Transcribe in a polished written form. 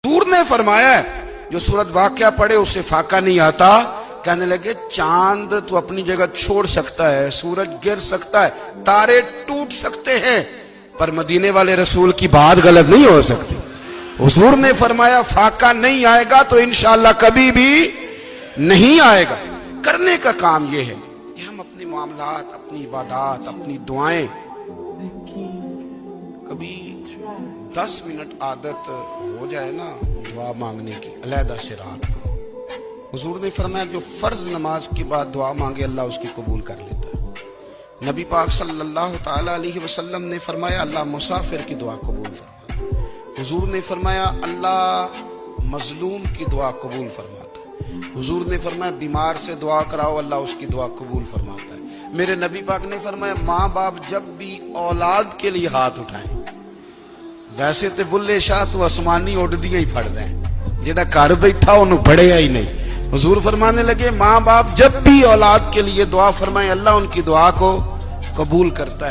حضور نے فرمایا ہے جو سورت واقعہ پڑھے اسے فاقہ نہیں آتا. کہنے لگے چاند تو اپنی جگہ چھوڑ سکتا ہے، سورج گر سکتا ہے، تارے ٹوٹ سکتے ہیں، پر مدینے والے رسول کی بات غلط نہیں ہو سکتی. حضور نے فرمایا فاقہ نہیں آئے گا تو انشاءاللہ کبھی بھی نہیں آئے گا. کرنے کا کام یہ ہے کہ ہم اپنے معاملات، اپنی عبادات، اپنی دعائیں کبھی 10 منٹ عادت ہو جائے نا دعا مانگنے کی علیحدہ سے رات کو. حضور نے فرمایا جو فرض نماز کے بعد دعا مانگے اللہ اس کی قبول کر لیتا ہے. نبی پاک صلی اللہ تعالی علیہ وسلم نے فرمایا اللہ مسافر کی دعا قبول فرماتا ہے. حضور نے فرمایا اللہ مظلوم کی دعا قبول فرماتا ہے. حضور نے فرمایا بیمار سے دعا کراؤ اللہ اس کی دعا قبول فرماتا ہے. میرے نبی پاک نے فرمایا ماں باپ جب بھی اولاد کے لیے ہاتھ اٹھائیں، ویسے تے بلے شاہ تو آسمانی اڈدیاں ہی پھڑ دیں، جڑا گھر بیٹھا انہوں بڑھیا ہی نہیں. حضور فرمانے لگے ماں باپ جب بھی اولاد کے لیے دعا فرمائیں اللہ ان کی دعا کو قبول کرتا ہے.